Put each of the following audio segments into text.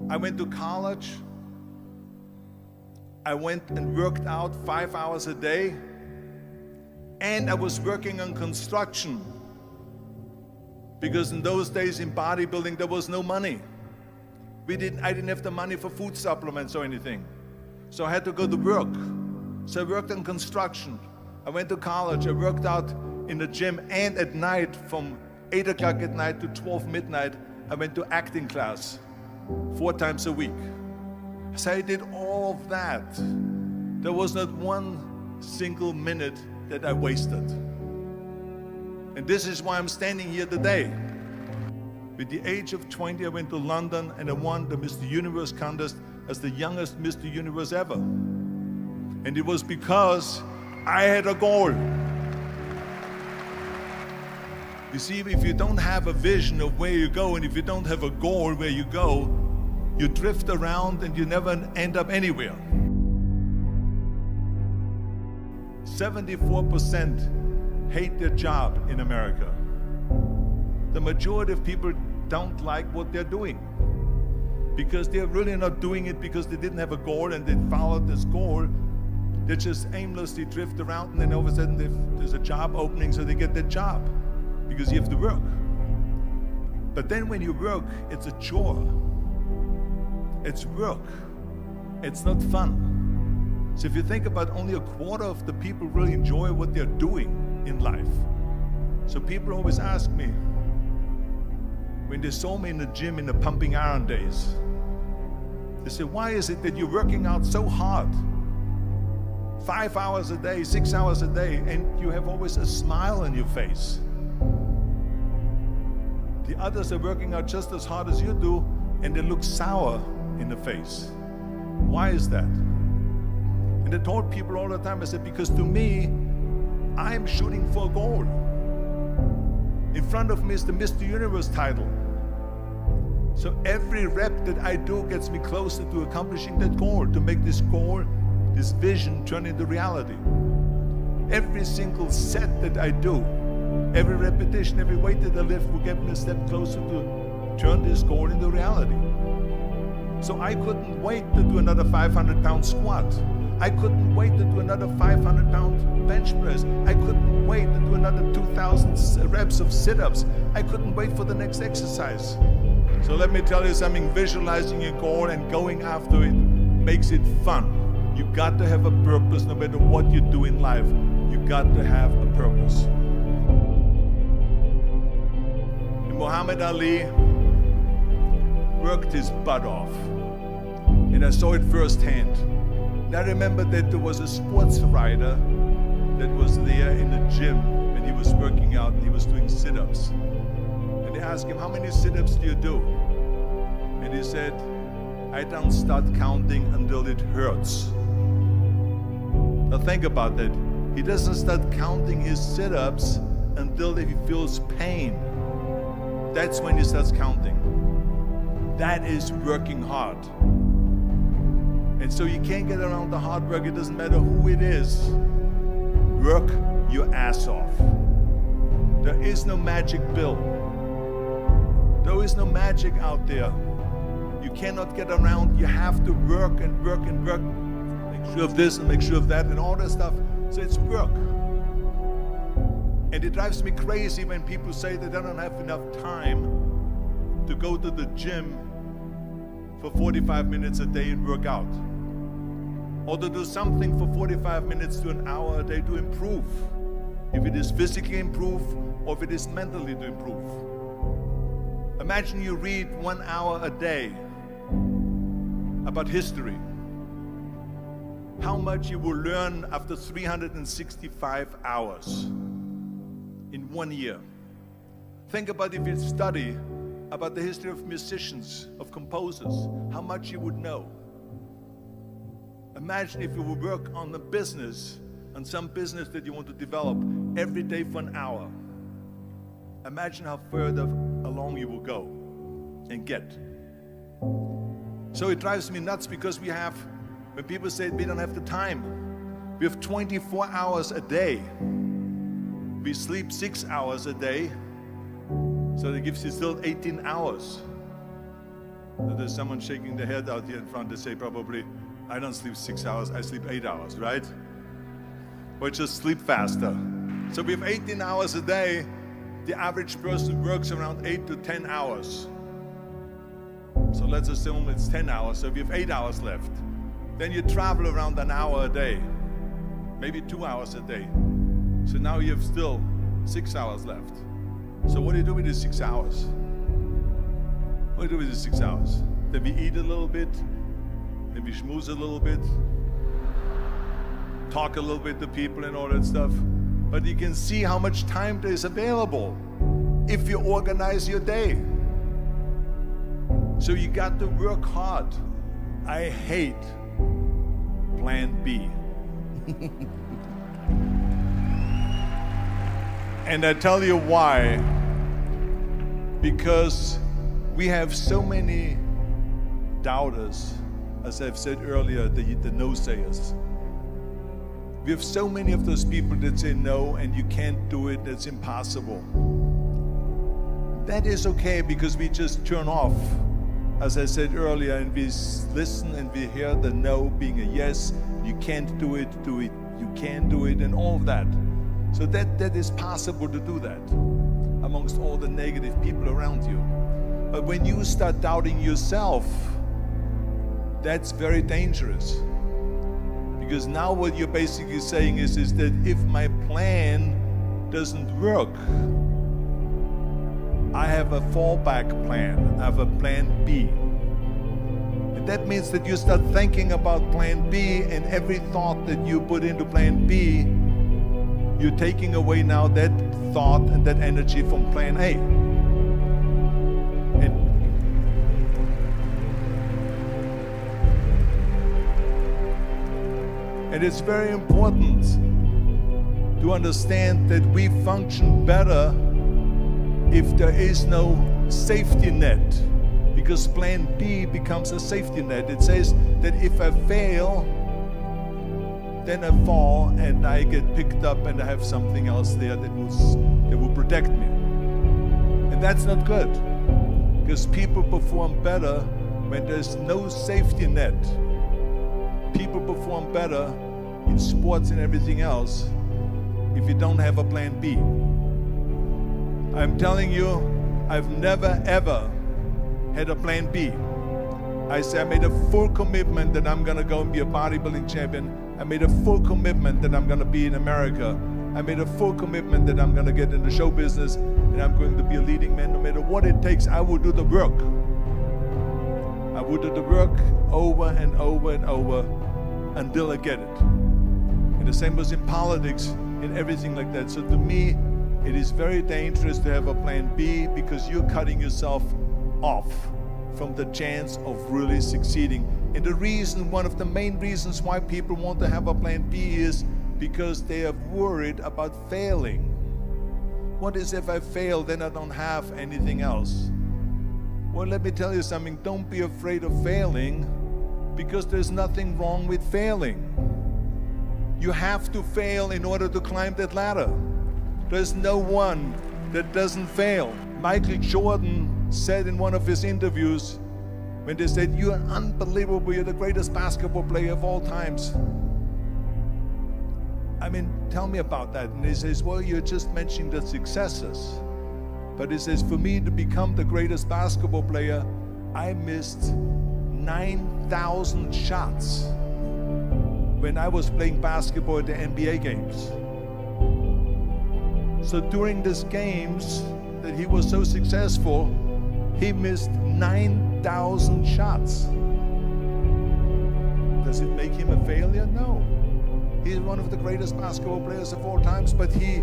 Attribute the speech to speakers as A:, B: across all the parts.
A: I went to college. I went and worked out 5 hours a day, and I was working on construction, because in those days in bodybuilding there was no money. I didn't have the money for food supplements or anything, so I had to go to work. So I worked on construction. I went to college. I worked out in the gym, and at night from 8 o'clock at night to 12 midnight, I went to acting class 4 times a week. So I did all of that. There was not one single minute that I wasted. And this is why I'm standing here today. With the age of 20, I went to London and I won the Mr. Universe contest as the youngest Mr. Universe ever. And it was because I had a goal. You see, if you don't have a vision of where you go, and if you don't have a goal where you go, you drift around and you never end up anywhere. 74% hate their job in America. The majority of people don't like what they're doing, because they're really not doing it because they didn't have a goal and they followed this goal. They just aimlessly drift around, and then all of a sudden there's a job opening, so they get that job because you have to work. But then when you work, it's a chore. It's work. It's not fun. So if you think about, only a quarter of the people really enjoy what they're doing in life. So people always ask me, when they saw me in the gym in the pumping iron days, they say, why is it that you're working out so hard? 5 hours a day, 6 hours a day, and you have always a smile on your face. The others are working out just as hard as you do, and they look sour in the face. Why is that? And I told people all the time, I said, because to me, I'm shooting for a goal. In front of me is the Mr. Universe title. So every rep that I do gets me closer to accomplishing that goal, to make this goal, this vision, turn into reality. Every single set that I do, every repetition, every weight that I lift will get me a step closer to turn this goal into reality. So I couldn't wait to do another 500-pound squat. I couldn't wait to do another 500-pound bench press. I couldn't wait to do another 2,000 reps of sit-ups. I couldn't wait for the next exercise. So let me tell you something, visualizing your goal and going after it makes it fun. You got to have a purpose no matter what you do in life. You got to have a purpose. And Muhammad Ali worked his butt off. And I saw it firsthand. And I remember that there was a sports writer that was there in the gym when he was working out and he was doing sit-ups. And they asked him, how many sit-ups do you do? And he said, I don't start counting until it hurts. Now think about that. He doesn't start counting his sit-ups until he feels pain. That's when he starts counting. That is working hard. And so you can't get around the hard work. It doesn't matter who it is. Work your ass off. There is no magic pill. There is no magic out there. You cannot get around. You have to work and work and work. Make sure of this and make sure of that and all that stuff. So it's work. And it drives me crazy when people say that they don't have enough time to go to the gym for 45 minutes a day and work out. Or to do something for 45 minutes to an hour a day to improve. If it is physically improve or if it is mentally to improve. Imagine you read 1 hour a day about history. How much you will learn after 365 hours in 1 year. Think about if you study about the history of musicians, of composers, how much you would know. Imagine if you would work on a business, on some business that you want to develop every day for an hour. Imagine how further along you will go and get. So it drives me nuts because when people say we don't have the time, we have 24 hours a day. We sleep 6 hours a day, so that gives you still 18 hours. So there's someone shaking their head out here in front. They say probably, I don't sleep 6 hours, I sleep 8 hours, right? Or just sleep faster. So we have 18 hours a day. The average person works around 8 to 10 hours. So let's assume it's 10 hours, so we have 8 hours left. Then you travel around an hour a day, maybe 2 hours a day. So now you have still 6 hours left. So what do you do with these 6 hours? What do you do with these 6 hours? Then we eat a little bit, then we schmooze a little bit, talk a little bit to people and all that stuff. But you can see how much time there is available if you organize your day. So you got to work hard. I hate plan B. And I tell you why. Because we have so many doubters, as I've said earlier, the no-sayers. We have so many of those people that say no and you can't do it, that's impossible. That is okay because we just turn off, as I said earlier, and we listen and we hear the no being a yes. You can't do it, you can do it, and all of that. So that is possible to do that amongst all the negative people around you. But when you start doubting yourself, that's very dangerous. Because now what you're basically saying is that if my plan doesn't work, I have a fallback plan, I have a plan B. And that means that you start thinking about plan B, and every thought that you put into plan B, you're taking away now that thought and that energy from plan A. And it's very important to understand that we function better if there is no safety net, because plan B becomes a safety net. It says that if I fail, then I fall and I get picked up and I have something else there that will protect me. And that's not good, because people perform better when there's no safety net. People perform better in sports and everything else if you don't have a plan B. I'm telling you, I've never ever had a plan B. I made a full commitment that I'm gonna go and be a bodybuilding champion. I made a full commitment that I'm gonna be in America. I made a full commitment that I'm gonna get in the show business and I'm going to be a leading man. No matter what it takes, I will do the work. I will do the work over and over and over until I get it. And the same was in politics and everything like that. So to me, it is very dangerous to have a plan B, because you're cutting yourself off from the chance of really succeeding. And the reason, one of the main reasons why people want to have a plan B is because they are worried about failing. What is if I fail, then I don't have anything else? Well, let me tell you something, don't be afraid of failing, because there's nothing wrong with failing. You have to fail in order to climb that ladder. There's no one that doesn't fail. Michael Jordan said in one of his interviews, when they said, "You're unbelievable, you're the greatest basketball player of all times." I mean, tell me about that. And he says, well, you're just mentioning the successes. But he says, for me to become the greatest basketball player, I missed 9,000 shots when I was playing basketball at the NBA games. So during these games that he was so successful, he missed 9,000 shots. Does it make him a failure? No. He's one of the greatest basketball players of all times, but he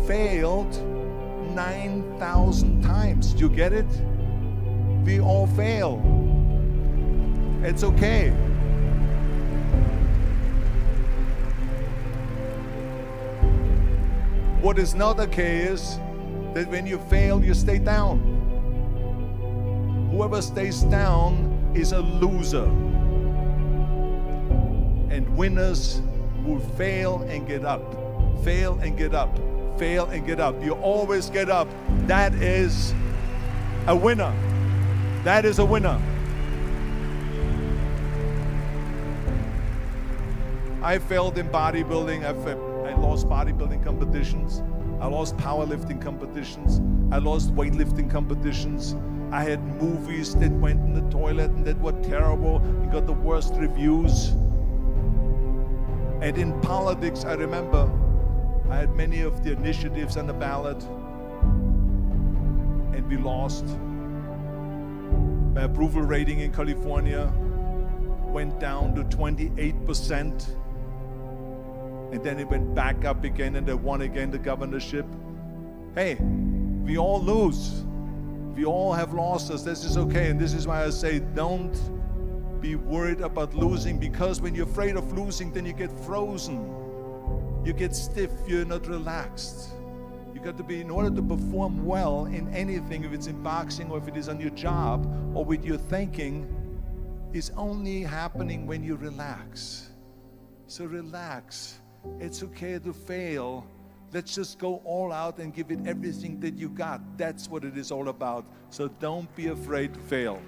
A: failed 9,000 times. Do you get it? We all fail. It's okay. What is not okay is that when you fail, you stay down. Whoever stays down is a loser. And winners will fail and get up, fail and get up, fail and get up. You always get up. That is a winner. That is a winner. I failed in bodybuilding. I lost bodybuilding competitions. I lost powerlifting competitions. I lost weightlifting competitions. I had movies that went in the toilet and that were terrible and got the worst reviews. And in politics, I remember I had many of the initiatives on the ballot, and we lost. My approval rating in California went down to 28%, and then it went back up again, and I won again the governorship. Hey, we all lose. We all have losses. This is okay, and this is why I say don't be worried about losing, because when you're afraid of losing, then you get frozen. You get stiff, you're not relaxed. You got to be, in order to perform well in anything, if it's in boxing or if it is on your job or with your thinking, is only happening when you relax. So relax. It's okay to fail. Let's just go all out and give it everything that you got. That's what it is all about. So don't be afraid to fail.